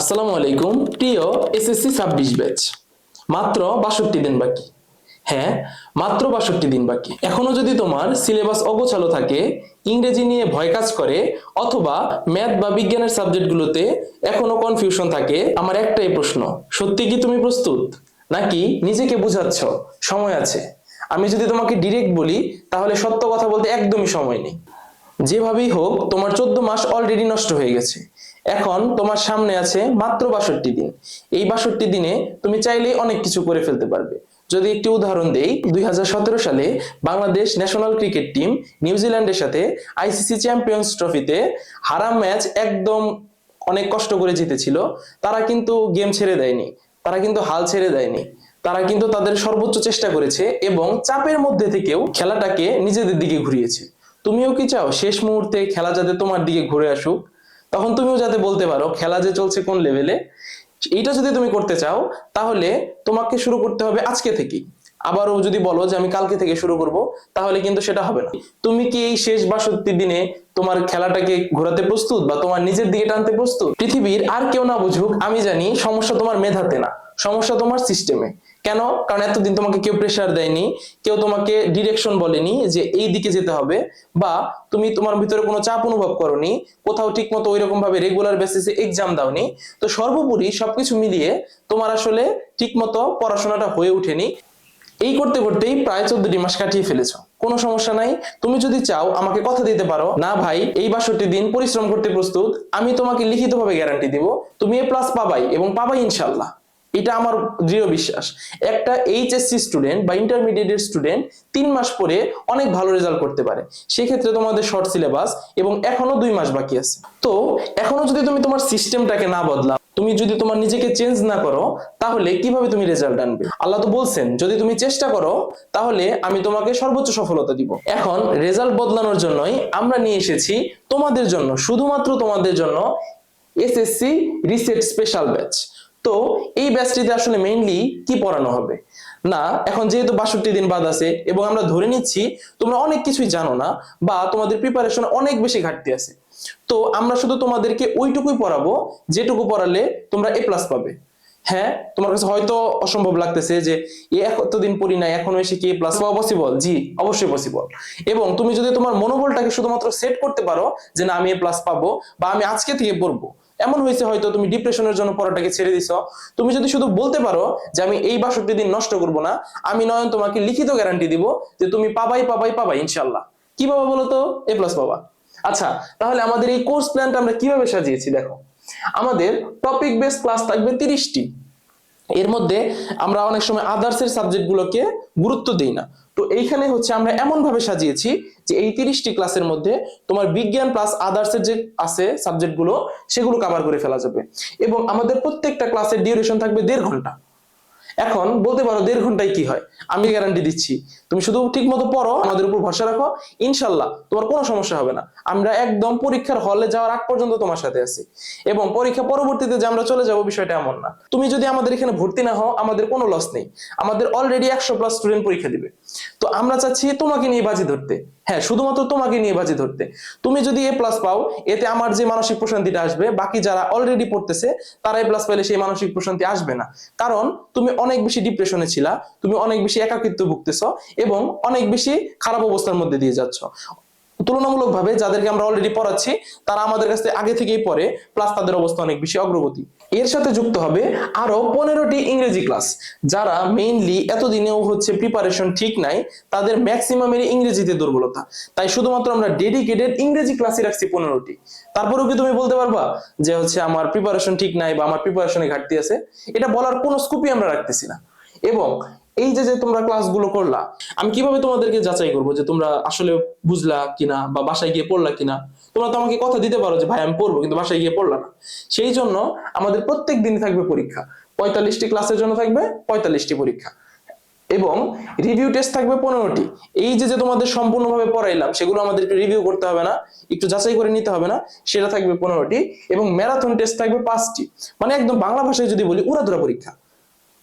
আসসালামু আলাইকুম প্রিয় এসএসসি 26 ব্যাচ। মাত্র 62 দিন বাকি। হ্যাঁ, মাত্র 62 দিন বাকি। এখনো যদি তোমার সিলেবাস অগোছালো থাকে, ইংরেজি নিয়ে ভয় কাজ করে, অথবা ম্যাথ বা বিজ্ঞানের সাবজেক্টগুলোতে এখনো কনফিউশন থাকে, আমার একটাই প্রশ্ন, সত্যি কি তুমি প্রস্তুত, নাকি নিজেকে বুঝাচ্ছ সময় আছে? আমি যদি তোমাকে ডিরেক্ট বলি, তাহলে সত্য কথা বলতে একদমই সময় নেই। যেভাবেই হোক তোমার 14 মাস অলরেডি নষ্ট হয়ে গেছে। এখন তোমার সামনে আছে মাত্র 62 দিন। এই 62 দিনে তুমি চাইলেই অনেক কিছু করে ফেলতে পারবে। যদি একটি উদাহরণ দেই, 2017 সালে বাংলাদেশ ন্যাশনাল ক্রিকেট টিম নিউজিল্যান্ডের সাথে আইসিসি চ্যাম্পিয়ন্স ট্রফিতে হারা ম্যাচ একদম অনেক কষ্ট করে জিতেছিল। তারা কিন্তু গেম ছেড়ে দেয়নি, তারা কিন্তু হাল ছেড়ে দেয়নি, তারা কিন্তু তাদের সর্বোচ্চ চেষ্টা করেছে এবং চাপের মধ্যে থেকেও খেলাটাকে নিজেদের দিকে ঘুরিয়েছে। তুমিও কি চাও শেষ মুহূর্তে খেলা যাতে তোমার দিকে ঘুরে আসুক? তখন তুমিও যাতে বলতে পারো খেলা যে চলছে কোন লেভেলে। এইটা যদি তুমি করতে চাও, তাহলে তোমাকে শুরু করতে হবে আজকে থেকেই। আবারও যদি বলো যে আমি কালকে থেকে শুরু করব, তাহলে কিন্তু সেটা হবে না। তুমি কি এই শেষ 62 দিনে তোমার খেলাটাকে ঘোরাতে প্রস্তুত, বা তোমার নিজের দিকে টানতে প্রস্তুত? পৃথিবীর আর কেউ না বুঝুক, আমি জানি সমস্যা তোমার মেধাতে না, সমস্যা তোমার সিস্টেমে। কেন? কারণ এতদিন তোমাকে কেউ প্রেসার দেয়নি, কেউ তোমাকে ডিরেকশন বলেনি যে এই দিকে যেতে হবে, বা তুমি তোমার ভিতরে কোনো চাপ অনুভব করোনি, কোথাও ঠিক মতো ওইরকম ভাবে রেগুলার বেসিসে এক্সাম দাওনি। তো সর্বোপরি সবকিছু মিলিয়ে তোমার আসলে ঠিক মতো পড়াশোনাটা হয়ে ওঠেনি। এই করতে করতেই প্রায় 14টি মাস কাটিয়ে ফেলেছো। কোনো সমস্যা নাই, তুমি যদি চাও আমাকে কথা দিতে পারো, না ভাই এই 62 দিন পরিশ্রম করতে প্রস্তুত, আমি তোমাকে লিখিতভাবে গ্যারান্টি দিব তুমি এ প্লাস পাবাই, এবং পাবাই ইনশাল্লাহ। এটা আমার দৃঢ় বিশ্বাস। একটা এইচএসসি স্টুডেন্ট বা ইন্টারমিডিয়েটের স্টুডেন্ট 3 মাস পরে অনেক ভালো রেজাল্ট করতে পারে। সেক্ষেত্রে তোমাদের শর্ট সিলেবাস এবং এখনো 2 মাস বাকি আছে। তো এখনো যদি তুমি তোমার সিস্টেমটাকে না বদলাও, তুমি যদি তোমার নিজেকে চেঞ্জ না করো, তাহলে কিভাবে তুমি রেজাল্ট আনবে? আল্লাহ তো বলছেন যদি তুমি চেষ্টা করো, তাহলে আমি তোমাকে সর্বোচ্চ সফলতা দিব। এখন রেজাল্ট বদলানোর জন্যই আমরা নিয়ে এসেছি তোমাদের জন্য, শুধুমাত্র তোমাদের জন্য এসএসসি রিসেট স্পেশাল ব্যাচ। তো এই ব্যাচটিতে আসলে মেইনলি কি পড়ানো হবে? না, এখন যেহেতু 62 দিন বাদ আছে এবং আমরা ধরে নিচ্ছি তোমরা অনেক কিছুই জানো না, বা তোমাদের প্রিপারেশন অনেক বেশি ঘাটতি আছে, তো আমরা শুধু তোমাদেরকে ওইটুকুই পড়াবো যেটুকু পড়ালে তোমরা এ প্লাস পাবে। হ্যাঁ, তোমার কাছে হয়তো অসম্ভব লাগতেছে যে এতদিন পড়ি না এখনো এসে কি প্লাস পাওয়া পসিবল? জি, অবশ্যই পসিবল। এবং তুমি যদি তোমার মনোবলটাকে শুধুমাত্র সেট করতে পারো যে না আমি এ প্লাস পাবো, বা আমি আজকে থেকে পড়বো। এমন হয়েছে হয়তো তুমি ডিপ্রেশনের জন্য পড়াটাকে ছেড়ে দিছো, তুমি যদি শুধু বলতে পারো যে আমি এই 62 দিন নষ্ট করবো না, আমি নয়ন তোমাকে লিখিত গ্যারান্টি দিব যে তুমি পাবাই পাবাই পাবাই ইনশাল্লাহ। কি পাবা বলো তো? এ প্লাস পাবা। আচ্ছা, তাহলে আমাদের এই কোর্স প্ল্যানটা আমরা কিভাবে সাজিয়েছি দেখো। আমাদের টপিক বেস ক্লাস থাকবে 30টি। এর মধ্যে আমরা অনেক সময় আদার্সের সাবজেক্টগুলোকে গুরুত্ব দিই না। তো এইখানে হচ্ছে আমরা এমন ভাবে সাজিয়েছি যে এই 30টি ক্লাসের মধ্যে তোমার বিজ্ঞান প্লাস আদার্সের যে আছে সাবজেক্টগুলো, সেগুলো কভার করে ফেলা যাবে। এবং আমাদের প্রত্যেকটা ক্লাসের ডিউরেশন থাকবে 1.5 ঘন্টা। এখন বলতে পারো 1.5 ঘন্টায় কি হয়? আমি গ্যারান্টি দিচ্ছি, তুমি শুধু ঠিক মতো পড়ো, আমাদের উপর ভরসা রাখো, ইনশাল্লাহ তোমার কোনো সমস্যা হবে না। আমরা একদম পরীক্ষার হলে যাওয়ার আগ পর্যন্ত তোমার সাথে আছি, এবং পরীক্ষা পরবর্তীতে যে আমরা চলে যাব বিষয়টা এমন না। তুমি যদি আমাদের এখানে ভর্তি না হও, আমাদের কোনো লস নেই। আমাদের অলরেডি 100+ স্টুডেন্ট পরীক্ষা দিবে। তো আমরা চাচ্ছি তোমাকে নিয়ে বাজি ধরতে। হ্যাঁ, শুধুমাত্র তোমাকে নিয়ে বাজি ধরতে। তুমি যদি এ প্লাস পাও, এতে আমার যে মানসিক প্রশান্তিটা আসবে, বাকি যারা অলরেডি পড়তেছে তারা এ প্লাস পেলে সেই মানসিক প্রশান্তি আসবে না। কারণ তুমি অনেক বেশি ডিপ্রেশনে ছিলা, তুমি অনেক বেশি একাকিত্ব ভুগতেছ, এবং অনেক বেশি খারাপ অবস্থার মধ্যে দিয়ে যাচ্ছ। তুলনামূলকভাবে যাদেরকে আমরা অলরেডি পড়াচ্ছি, তারা আমাদের কাছে আগে থেকেই পড়ে, প্লাস তাদের অবস্থা অনেক বেশি অগ্রগতি। এর সাথে যুক্ত হবে আরো 15টি ইংরেজি ক্লাস। যারা মেইনলি এতদিনেও হচ্ছে প্রিপারেশন ঠিক নাই, তাদের ম্যাক্সিমামেরই ইংরেজিতে দুর্বলতা, তাই শুধুমাত্র আমরা ডেডিকেটেড ইংরেজি ক্লাসই রাখছি 15টি। তারপরেও কি তুমি বলতে পারবা যে হচ্ছে আমার প্রিপারেশন ঠিক নাই বা আমার প্রিপারেশনে ঘাটতি আছে? এটা বলার কোনো স্কোপই আমরা রাখতেছি না। এবং এই যে যে তোমরা ক্লাসগুলো করলা, আমি কিভাবে তোমাদেরকে যাচাই করবো যে তোমরা আসলে বুঝলা কিনা বা বাসায় গিয়ে পড়লা কিনা? তোমরা তো আমাকে কথা দিতে পারো যে ভাই আমি পড়বো, কিন্তু বাসায় গিয়ে পড়লা না। সেই জন্য আমাদের প্রত্যেক দিন থাকবে পরীক্ষা। 45টি ক্লাসের জন্য থাকবে 45টি পরীক্ষা, এবং রিভিউ টেস্ট থাকবে 15টি। এই যে যে তোমাদের সম্পূর্ণভাবে পড়াইলাম, সেগুলো আমাদেরকে রিভিউ করতে হবে না, একটু যাচাই করে নিতে হবে না, সেটা থাকবে 15টি। এবং ম্যারাথন টেস্ট থাকবে 5টি। মানে একদম বাংলা ভাষায় যদি বলি, উড়াধুরা পরীক্ষা।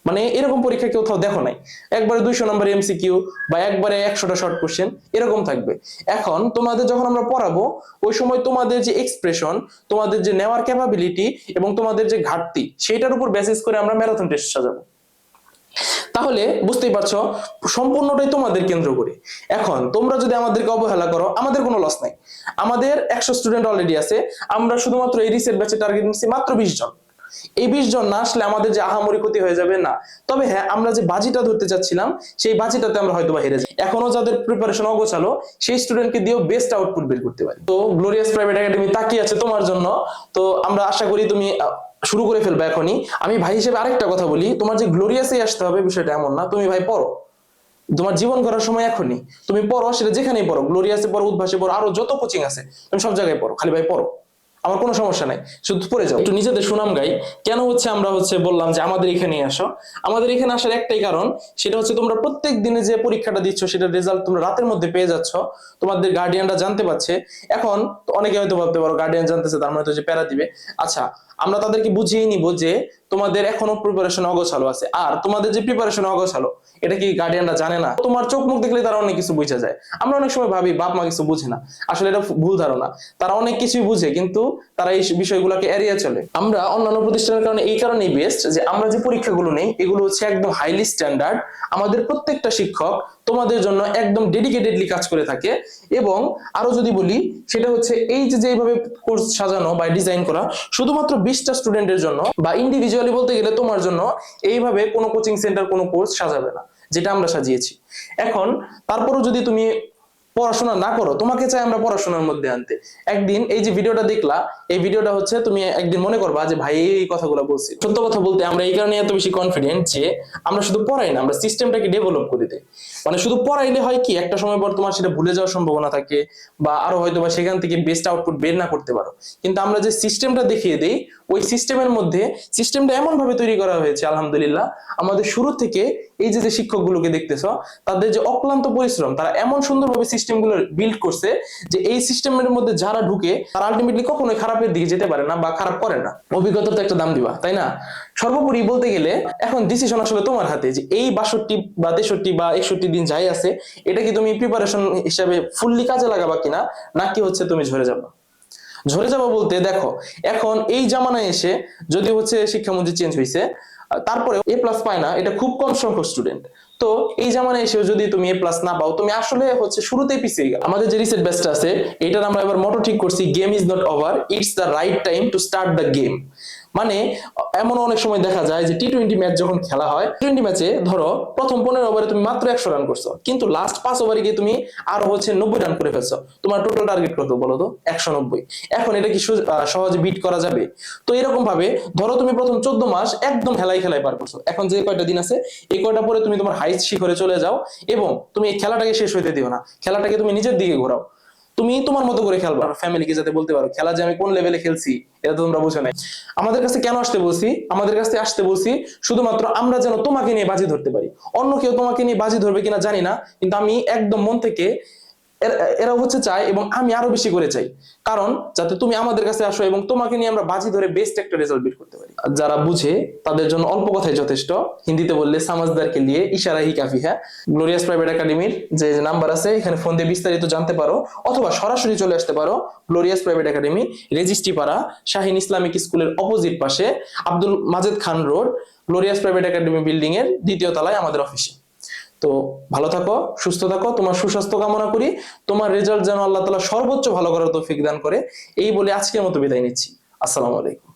মানে এরকম পরীক্ষা কেউ কোথাও দেখো নাই। একবারে 200 নম্বর এমসিকিউ বা একবারে 100টা শর্ট কোশ্চেন এরকম থাকবে। এখন তোমাদের যখন আমরা পড়াবো ওই সময় তোমাদের যে এক্সপ্রেশন, তোমাদের যে নেওয়ার ক্যাপাবিলিটি এবং তোমাদের যে ঘাটতি, সেইটার উপর বেসিস করে আমরা ম্যারাথন টেস্ট সাজাবো। তাহলে বুঝতেই পারছো সম্পূর্ণটাই তোমাদের কেন্দ্র করে। এখন তোমরা যদি আমাদেরকে অবহেলা করো, আমাদের কোনো লস নাই। আমাদের 100 স্টুডেন্ট অলরেডি আছে, আমরা শুধুমাত্র এই রিসেট ব্যাচে টার্গেট নিচ্ছি মাত্র 20 জন। এই 20 জন না আসলে আমাদের যে আহামরি ক্ষতি হয়ে যাবে না, তবে হ্যাঁ আমরা যে বাজিটা ধরতে চাচ্ছিলাম সেই বাজিটাতে আমরা হয়তো হেরে যাই। এখনো যাদের প্রিপারেশন অগোছালো সেই স্টুডেন্টকে দিয়েও বেস্ট আউটপুট বের করতে পারি। তো গ্লোরিয়াস প্রাইভেট একাডেমি তাকিয়ে আছে তোমার জন্য। তো আমরা আশা করি তুমি শুরু করে ফেলবে এখনই। আমি ভাই হিসেবে আরেকটা কথা বলি, তোমার যে গ্লোরিয়াসে আসতে হবে বিষয়টা এমন না। তুমি ভাই পড়ো, তোমার জীবন করার সময় এখনই তুমি পড়ো, সেটা যেখানেই পড়ো, গ্লোরিয়াসে পড়ো, উদ্ভাসে পড়ো, আরো যত কোচিং আছে তুমি সব জায়গায় পড়ো, খালি ভাই পড়ো, আমার কোনো সমস্যা নাই, শুধু পড়ে যাও। একটু নিজেদের সুনাম গাই। কেন আমরা বললাম যে আমাদের এখানে আসো। আমাদের এখানে আসার একটাই কারণ, সেটা হচ্ছে তোমরা প্রত্যেক দিনে যে পরীক্ষাটা দিচ্ছ সেটার রেজাল্ট তোমরা রাতের মধ্যে পেয়ে যাচ্ছ, তোমাদের গার্ডিয়ানরা জানতে পারছে। এখন অনেকে হয়তো ভাবতে পারো গার্ডিয়ান জানতেছে তার মানে তো যে প্যারা দিবে। আচ্ছা, আমরা তাদেরকে বুঝিয়ে নিব যে তোমাদের এখনো প্রিপারেশন অগোছালো আছে, আর তোমাদের যে প্রিপারেশন অগোছালো এটা কি গার্ডিয়ানরা জানে না? তোমার চোখ মুখ দেখলে তারা অনেক কিছু বুঝে যায়। আমরা অনেক সময় ভাবি বাপ মা কিছু বুঝে না, আসলে এটা ভুল ধারণা। তারা অনেক কিছুই বুঝে, কিন্তু তারা এই বিষয়গুলোকে এড়িয়ে চলে। আমরা অন্যান্য প্রতিষ্ঠানের কারণে এই কারণেই বেস্ট যে আমরা যে পরীক্ষাগুলো নেই এগুলো হচ্ছে একদম হাইলি স্ট্যান্ডার্ড। আমাদের প্রত্যেকটা শিক্ষক তোমাদের জন্য একদম ডেডিকেটেডলি কাজ করে থাকে। এবং আরো যদি বলি সেটা হচ্ছে এই যে যেভাবে কোর্স সাজানো বা ডিজাইন করা শুধুমাত্র 20টা স্টুডেন্টের জন্য বা ইন্ডিভিজুয়ালি বলতে গেলে তোমার জন্য এইভাবে কোনো কোচিং সেন্টার কোনো কোর্স সাজাবে না যেটা আমরা সাজিয়েছি। এখন তারপরও যদি তুমি পড়াশোনা না করো, তোমাকে চাই আমরা পড়াশোনার মধ্যে আনতে। একদিন এই যে ভিডিওটা দেখলা, এই ভিডিওটা হচ্ছে তুমি একদিন মনে করবা যে ভাই এই কথাগুলো বলছি। সত্য কথা বলতে আমরা এই কারণে এত বেশি কনফিডেন্ট যে আমরা শুধু পড়াই না, আমরা সিস্টেমটাকে ডেভেলপ করে দিই। মানে শুধু পড়াইলে হয় কি, একটা সময় পর তোমার সেটা ভুলে যাওয়ার সম্ভাবনা থাকে, বা আরো হয়তো বা সেখান থেকে বেস্ট আউটপুট বের না করতে পারো। কিন্তু আমরা যে সিস্টেমটা দেখিয়ে দেই, ওই সিস্টেমের মধ্যে সিস্টেমটা এমন ভাবে তৈরি করা হয়েছে আলহামদুলিল্লাহ, আমাদের শুরু থেকে এই যে শিক্ষকগুলোকে দেখতেছো তাদের যে অক্লান্ত পরিশ্রম, তারা এমন সুন্দরভাবে সিস্টেমগুলো বিল্ড করছে যে এই সিস্টেমের মধ্যে যারা ঢুকে তারা আলটিমেটলি কখনোই খারাপের দিকে যেতে পারে না বা খারাপ করে না। অভিজ্ঞতার তো একটা দাম দিবা, তাই না? সর্বোপরি বলতে গেলে এখন ডিসিশন আসলে তোমার হাতে, যে এই 62 বা 63 বা 61 দিন যাই আছে এটা কি তুমি প্রিপারেশন হিসাবে ফুললি কাজে লাগাবা কিনা, নাকি হচ্ছে তুমি ঝরে যাবা। ঝরে যাবো বলতে দেখো, এখন এই জামানায় এসে যদি শিক্ষামন্ত্রী চেঞ্জ হয়েছে, তারপরে এ প্লাস পায় না এটা খুব কম সংখ্যক স্টুডেন্ট। তো এই জামানায় এসেও যদি তুমি এ প্লাস না পাও, তুমি আসলে শুরুতেই পিছিয়ে গেলে। আমাদের যে রিসেট ব্যাচটা আছে এটার আমরা এবার মোটো ঠিক করছি, game is not over, it's the right time to start the game. মানে এমন অনেক সময় দেখা যায় যে টি-20 ম্যাচ যখন খেলা হয়, টি-20 ম্যাচে ধরো প্রথম 15 ওভারে তুমি মাত্র 100 রান করছো, কিন্তু লাস্ট 5 ওভারে গিয়ে তুমি আরো 90 রান করে ফেলছো। তোমার টোটাল টার্গেট কত বলো তো? 190। এখন এটা কি সহজে বিট করা যাবে? তো এরকম ভাবে ধরো তুমি প্রথম 14 মাস একদম খেলায় পার করছো, এখন যে কয়টা দিন আছে এই কয়টা পরে তুমি তোমার হাইস্ট শিখরে চলে যাও, এবং তুমি এই খেলাটাকে শেষ হইতে দিও না, খেলাটাকে তুমি নিজের দিকে ঘোরাও। তুমি তোমার মতো করে খেলবা, ফ্যামিলিকে যাতে বলতে পারো খেলা যে আমি কোন লেভেলে খেলছি এটা তো তোমরা বুঝো নাই। আমাদের কাছে কেন আসতে বলছি? আমাদের কাছে আসতে বলছি শুধুমাত্র আমরা যেন তোমাকে নিয়ে বাজি ধরতে পারি। অন্য কেউ তোমাকে নিয়ে বাজি ধরবে কিনা জানি না, কিন্তু আমি একদম মন থেকে এরা চাই, এবং আমি আরো বেশি করে চাই, কারণ যাতে তুমি আমাদের কাছে আসো এবং তোমাকে নিয়ে আমরা বাজি ধরে বেস্ট একটা রেজাল্ট বের করতে পারি। যারা বুঝে তাদের জন্য অল্প কথাই যথেষ্ট, হিন্দিতে বললে সামাজদারকে নিয়ে ইশারা হি কাফি। হ্যাঁ, গ্লোরিয়াস প্রাইভেট একাডেমির যে নাম্বার আছে এখানে ফোন দিয়ে বিস্তারিত জানতে পারো, অথবা সরাসরি চলে আসতে পারো গ্লোরিয়াস প্রাইভেট একাডেমি, রেজিস্ট্রি পাড়া, শাহিন ইসলামিক স্কুলের অপোজিট পাশে, Abdul Majed Khan road, Glorious private academy building এর 2য় তলায় আমাদের অফিসে। তো ভালো থাকো, সুস্থ থাকো, তোমার সুস্বাস্থ্য কামনা করি। তোমার রেজাল্ট যেন আল্লাহ তাআলা সর্বোচ্চ ভালো করার তৌফিক দান করে, এই বলে আজকের মতো বিদায় নিচ্ছি। আসসালামু আলাইকুম।